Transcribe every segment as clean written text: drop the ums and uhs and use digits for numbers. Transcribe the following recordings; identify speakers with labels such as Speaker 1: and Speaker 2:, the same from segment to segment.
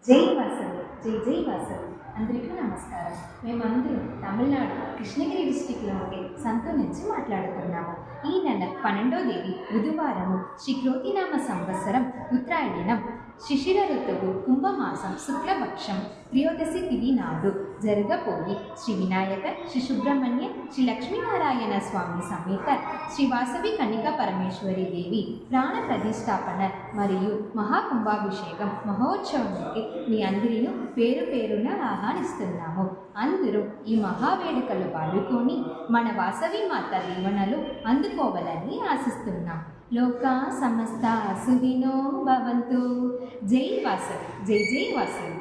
Speaker 1: జై వాసవి, జై జై వాసవి. అందరికీ నమస్కారం. మేమందరం తమిళనాడు కృష్ణగిరి డిస్టిక్లో ఉండి సంతూర్ నుంచి మాట్లాడుతున్నాము. ఈ నెల 12వ తేదీ బుధవారము శ్రీ క్రోతినామ సంవత్సరం ఉత్తరాయణం శిశిర ఋతువు కుంభమాసం శుక్లపక్షం త్రయోదశి తిథి నాడు జరగబోయి శ్రీ వినాయక, శ్రీ సుబ్రహ్మణ్య, శ్రీ లక్ష్మీనారాయణ స్వామి సమేత శ్రీ వాసవి కన్నికా పరమేశ్వరి దేవి ప్రాణ ప్రతిష్టాపన మరియు మహాకుంభాభిషేకం మహోత్సవానికి మీ అందరినీ పేరు పేరున ఆహ్వానిస్తున్నాము. అందరూ ఈ మహావేడుకలు పాల్గొని మన వాసవి మాత దీవెనలు అందుకోవాలని ఆశిస్తున్నాం. లోకా సమస్త సుఖినో భవంతు. జై వాసవి, జై జై వాసవి.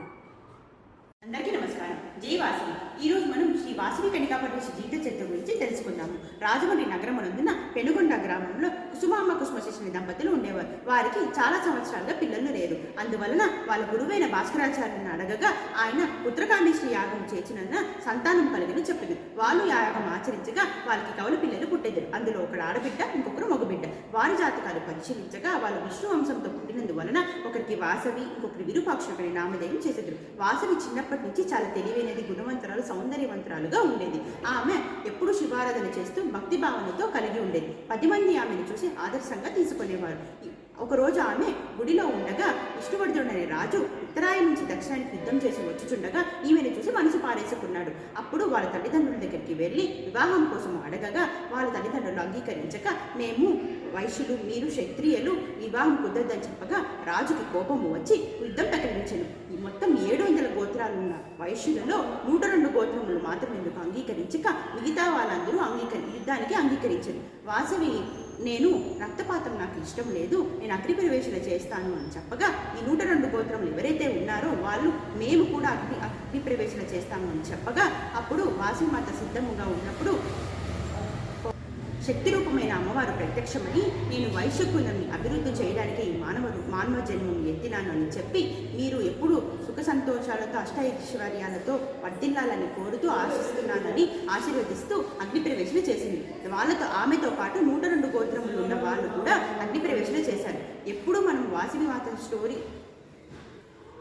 Speaker 2: అందరికీ నమస్కారం. జై వాసవి. ఈరోజు మనం శ్రీ వాసవి కన్నికా పరమేశ్వరి జీవిత చరిత్ర గురించి తెలుసుకుందాము. రాజమండ్రి నగరమునందున పెనుగొండ గ్రామంలో కుసుమామ్మ కుసుమశేషుని దంపతులు ఉండేవారు. వారికి చాలా సంవత్సరాలుగా పిల్లలు లేరు. అందువలన వాళ్ళ గురువైన భాస్కరాచార్యుని అడగగా ఆయన పుత్రకామేశ్వరి యాగం చేసినందున సంతానం కలిగిన చెప్పింది. వాళ్ళు యాగం ఆచరించగా వాళ్ళకి కౌలు పిల్లలు పుట్టేద్దరు. అందులో ఒకడు ఆడబిడ్డ, ఇంకొకరు మగబిడ్డ. వారి జాతకాలు పరిశీలించగా వాళ్ళు విష్ణు వంశంతో పుట్టినందువలన ఒకరికి వాసవి, ఇంకొకరి విరూపాక్షుడు అనే నామధేయం చేసేద్దరు. వాసవి చిన్నప్పటి నుంచి చాలా తెలివైనది, గుణవంతరాలు, సౌందర్యవంతరాలుగా ఉండేది. ఆమె ఎప్పుడు శివారాధన చేస్తూ భక్తి భావనతో కలిగి ఉండేది. 10 మంది ఆమెను చూసి ఆదర్శంగా తీసుకునేవారు. ఒకరోజు ఆమె గుడిలో ఉండగా విష్ణువర్ధుడు అనే రాజు ఉత్తరాయణ నుంచి దక్షిణానికి యుద్ధం చేసి వచ్చుచుండగా ఈమెను చూసి మనసు పారేసుకున్నాడు. అప్పుడు వాళ్ళ తల్లిదండ్రుల దగ్గరికి వెళ్ళి వివాహం కోసం అడగగా వాళ్ళ తల్లిదండ్రులు అంగీకరించక, మేము వైశ్యులు, మీరు క్షత్రియులు, వివాహం కుదరదని చెప్పగా రాజుకి కోపము వచ్చి యుద్ధం ప్రకటించాను. ఈ మొత్తం 700 గోత్రాలున్న వైశ్యులలో 102 గోత్రములు మాత్రం ఎందుకు అంగీకరించక మిగతా వాళ్ళందరూ యుద్ధానికి అంగీకరించారు. వాసవి, నేను రక్తపాతం నాకు ఇష్టం లేదు, నేను అగ్ని ప్రవేశన చేస్తాను అని చెప్పగా ఈ 102 గోత్రములు ఎవరైతే ఉన్నారో వాళ్ళు మేము కూడా అగ్ని ప్రవేశన చేస్తాము అని చెప్పగా అప్పుడు వాసవిమాత సిద్ధముగా ఉన్నప్పుడు శక్తి రూపమైన అమ్మవారు ప్రత్యక్షమని, నేను వైశ్యకులని అభివృద్ధి చేయడానికి ఈ మానవ జన్మం ఎత్తినాను అని చెప్పి, మీరు ఎప్పుడు సుఖ సంతోషాలతో అష్టైశ్వర్యాలతో వర్ధిల్లాలని కోరుతూ ఆశిస్తున్నానని ఆశీర్వదిస్తూ అగ్ని ప్రవేశన చేసింది. ఆమెతో పాటు 102 గోత్రములు ఉన్న వాళ్ళు కూడా అగ్ని ప్రవేశన చేశారు. ఎప్పుడు మనం వాసవి మాత స్టోరీ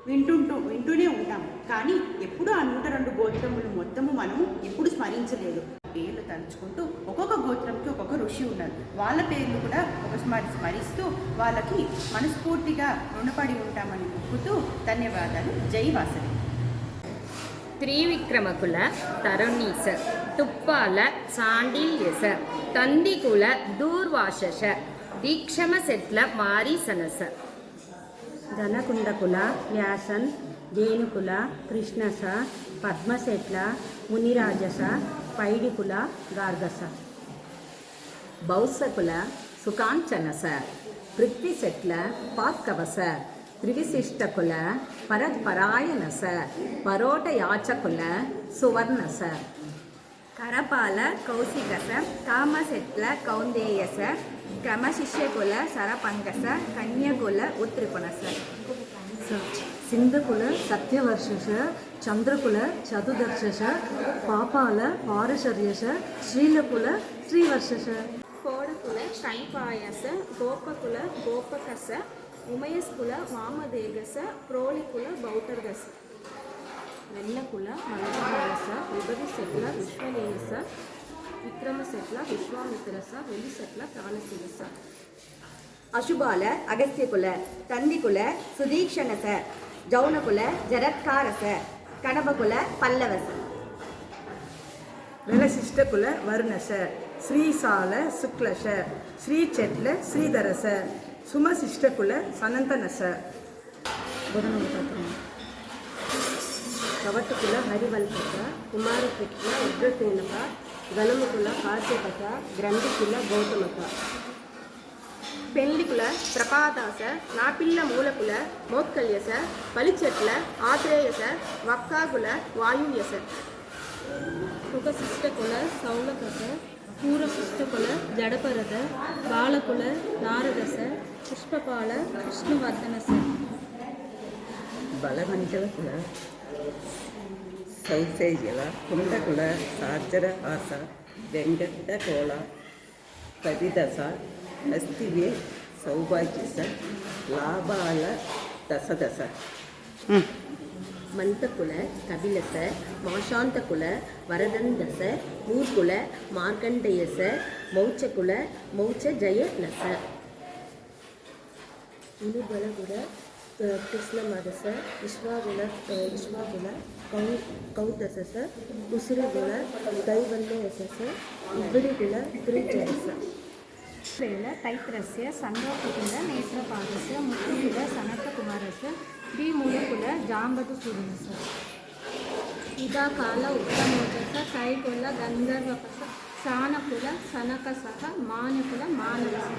Speaker 2: వింటూనే ఉంటాము, కానీ ఎప్పుడు ఆ 102 గోత్రములు మొత్తము మనము ఎప్పుడు స్మరించలేదు. పేర్లు తలుచుకుంటూ ఒక్కొక్క గోత్రంకి ఒక్కొక్క ఋషి ఉన్నారు. వాళ్ళ పేర్లు కూడా స్మరిస్తూ వాళ్ళకి మనస్ఫూర్తిగా రుణపడి ఉంటామని ఒప్పుతూ ధన్యవాదాలు. జై వాసవి.
Speaker 3: త్రివిక్రమకుల తరుణీస తుప్పాల సాండిల్యస తందికుల దూర్వాశస దీక్షమసెట్ల మారీసనస
Speaker 4: ధనకుండకుల వ్యాసన్ ధేనుకుల కృష్ణస పద్మశెట్ల మునిరాజస పైడికుల గార్గస
Speaker 5: బౌసకుల సుకాంచనస పృథ్వీశెట్ల పాత్కవస త్రివిశిష్టకుల పరపరాయణస పరోటయాచకుల సువర్ణస
Speaker 6: కరపాల కౌశికస కామశెట్ల కౌందేయస క్రమశిష్యకుల సరపంకస కన్యకుల ఉత్రిపునస
Speaker 4: సింధకుల సత్యవర్షస చంద్రకుల చతుదర్శస పాపాల పారశర్యస శ్రీలకుల శ్రీవర్షస
Speaker 6: కోడకుల శ్రైపాయస గోపకుల గోపకస ఉమయస్కుల వామదేగస ప్రోళికుల బౌటర్గస వెన్నకుల మలస విభదిశెట్ల విశ్వలేయస విక్రమశెట్ల విశ్వామిత్రస వెలిశెట్ల ప్రాణశిరస
Speaker 7: అశుభాల అగస్త్యకుల తందికుల సుదీక్షణస జౌనకుల జరత్కారస కణబకుల పల్లవస
Speaker 8: వెలశిష్టకుల వరుణస శ్రీసాల శుక్లశ శ్రీచెట్ల శ్రీధరస సుమశిష్టకుల సనంతనస
Speaker 4: కవటకుల హరివల్పక కుమారకృష్ణ ఉగ్రసేనక గణముకుల కాశ్యపక గ్రంథికుల గౌతమక
Speaker 6: పెండికుల ప్రపాదాస నాపిల్ల మూలకుల మోత్కల్యస పలిచెట్ల ఆత్రేయస వక్కాకుల వాయువ్యస
Speaker 9: సుఖశిష్టకుల సౌలకస పూరపుష్టకుల జడపరద బాలకుల నారదస పుష్పపాల విష్ణువర్ధనస
Speaker 5: బలవంచకుల సౌశేయుల కుండకుల సార్జరహాస వెంకటకోళ కవిదస హస్తివే సౌభాగ్యస లాభాల దశదశ
Speaker 4: ಮಂತಕುಲ ಕಪಿಲಸ ಮಾಶಾಂತಕುಲ ವರದಂದಸ ಮೂರ್ಕುಲ ಮಾರ್ಕಂಡೇಯಸ ಮೌಚಕುಲ ಮೌಚ ಜಯನಸ ಇನುಬಳಗುಲ ಕೃಷ್ಣಮರಸ ವಿಶ್ವಾಗುಲ ಕೌದಸಸ ಉಸಿರುಗುಲ ದೈವಲ್ಯಸಸ ಇಬ್ಬರಿಗುಲ ತ್ರಿಜಯಸ
Speaker 1: ವೇಳ ತೈತ್ರಸ್ಯ ಸಂಗೋಪಕುಲ ನೇತ್ರಪಾದಸ್ಯ ಮುತ್ತುಕುಲ ಸನತಕುಮಾರಸ್ಯ ದ್ವಿಮೂಲಕುಲ ಜಾಂಬದುಕುಲಸ
Speaker 9: ಇದಾ ಕಾಲ ಉತ್ತಮೋಜಸ ಕೈಕುಲ ಗಂಧರ್ವಕಸ ಸಾನಕುಲ ಸನಕಸಹ ಮಾನ್ಯಕುಲ ಮಾನವಸ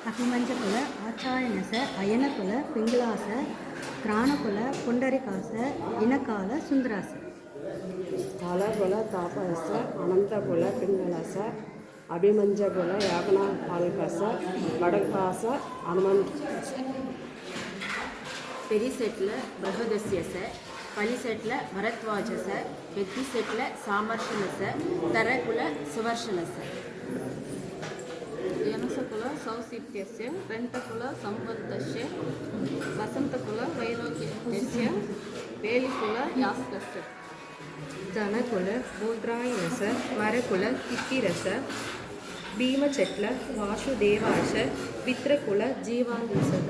Speaker 4: ಅಭಿಮಂಜಕುಲ ಆಚಾರ್ಯನಸ ಅಯನಕುಲ ಪಿಂಗ್ಲಾಸ ಕ್ರಾಣಕುಲ ಪುಂಡರಿಕಾಸ ಇನಕಾಲ ಸುಂದರಾಸ
Speaker 10: ಕಾಲಕುಲ ತಾಪಸ ಅನಂತಕುಲ ಪಿಂಗಲಸ ಅಭಿಮಂಜಕುಲ ಯಾಗನ ಪಾಲ್ಕಸ வடகாச அனுமந்த்
Speaker 4: பெரிசெட்ல பிரகதஸ்யச பலிசெட்ல பரத்வாஜச வெத்திசெட்ல சாமர்ஷனச தரகுல சுவர்ஷனச
Speaker 9: ಯನಸಕುಲ ಸೌಸಿತ್ಯಸ್ಯ ರೆಂತಕುಲ ಸಂಬದ್ಧಸ್ಯ ವಸಂತಕುಲ ವೈರೋಗ್ಯಸ್ಯ ವೇಲಿಕುಲ ಯಾಸ್ಕಸ್ಯ
Speaker 4: ಜನಕುಲ ಬೋದ್ರಾಯನಸ ವರಕುಲ ಕಿಕ್ಕಿರಸ ಭೀಮಚಟ್ಲ ವಾಸುದೇವಾಶ ಪಿತೃಕುಲ ಜೀವಾಂಗಿಸದ